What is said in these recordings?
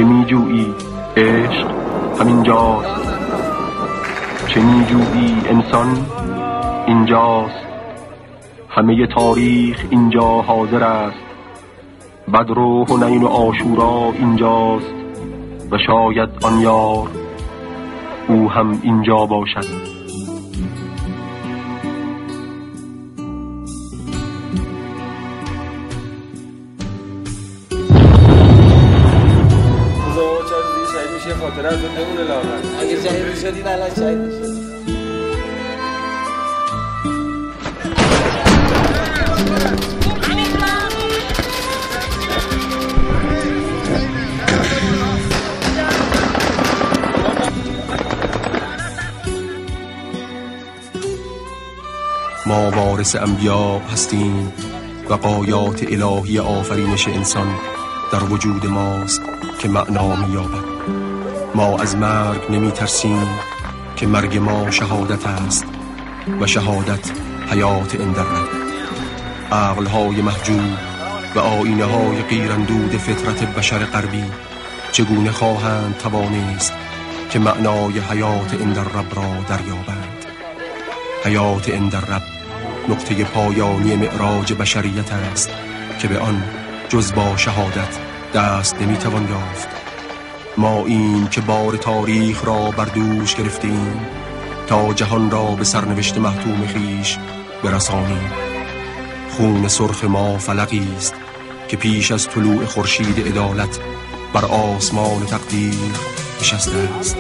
چه میجویی؟ عشق همینجاست. چه میجویی انسان؟ اینجاست. همه تاریخ اینجا حاضر است. بدر و حنین و عاشورا اینجاست و شاید آن یار او هم اینجا باشد. خاطره از اون نمونه لاغر اگه شهید شدید الان شهید میشید. ما وارث انبیا هستیم و غایات الهی آفرینش انسان در وجود ماست که معنا می‌یابد. ما از مرگ نمی ترسیم که مرگ ما شهادت است و شهادت حیات اندرد. عقل‌های محجوب و آیینه‌های غیراندود فطرت بشر غربی چگونه خواهند توانست که معنای حیات اندرب را دریابند؟ حیات اندرب نقطه پایانی معراج بشریت است که به آن جز با شهادت دست نمی‌توان یافت. ما این که بار تاریخ را بر دوش گرفتیم تا جهان را به سرنوشت محتوم خیش برسانیم. خون سرخ ما فلقی است که پیش از طلوع خورشید عدالت بر آسمان تقدیر نشسته است.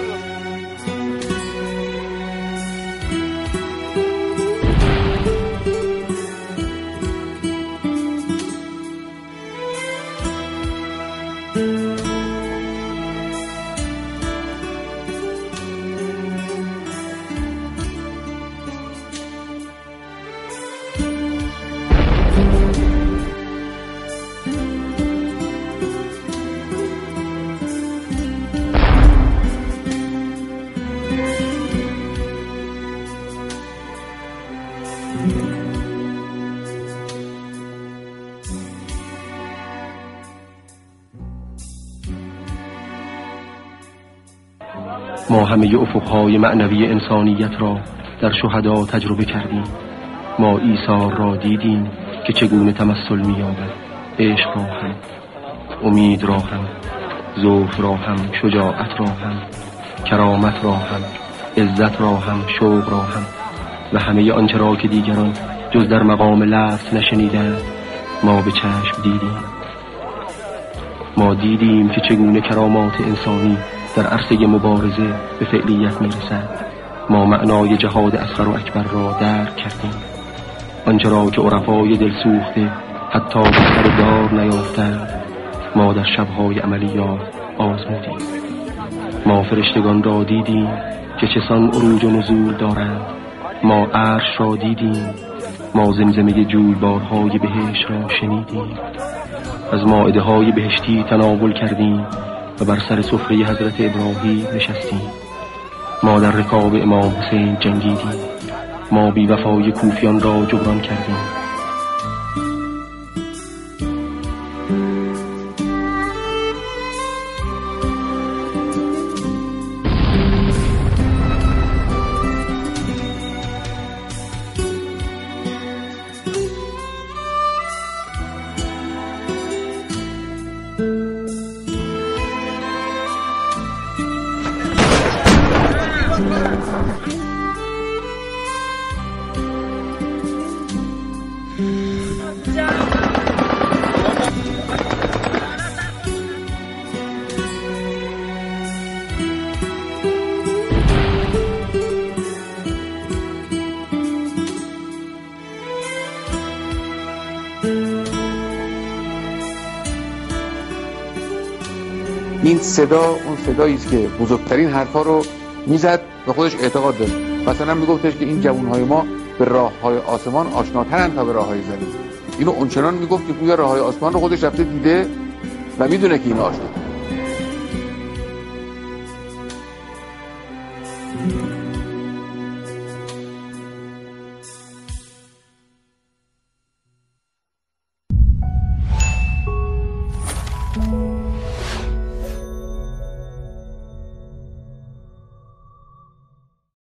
ما همه افقهای معنوی انسانیت را در شهدا تجربه کردیم. ما عیسی را دیدیم که چگونه تمثل می‌یابد. عشق را هم، امید را هم، ذوق را هم، شجاعت را هم، کرامت را هم، عزت را هم، شوق را هم و همه آنچه را که دیگران جز در مقام لفظ نشنیدند ما به چشم دیدیم. ما دیدیم که چگونه کرامات انسانی در عرصه مبارزه به فعلیت میرسد. ما معنای جهاد اصغر و اکبر را درک کردیم. آنچه را که عرفای دلسوخته حتی به سر دار نیافتند ما در شبهای عملیات آزمودیم. ما فرشتگان را دیدیم که چسان عروج و نزول دارند. ما عرش را دیدیم. ما زمزمه جویبارهای بهشت را شنیدیم. از مائده های بهشتی تناول کردیم و بر سر سفره حضرت ابراهیم نشستیم. ما در رکاب امام حسین جنگیدیم. ما بی وفای کوفیان را جبران کردیم. این صدا اون صدایی است که بزرگترین حرفا رو میزد، به خودش اعتقاد داشت. مثلا میگفتش که این جوانهای ما به راههای آسمان آشناترن تا به راههای زمین. اینو اونچنان میگفت که گویا راههای آسمان رو خودش رفته دیده و میدونه که این آشناست.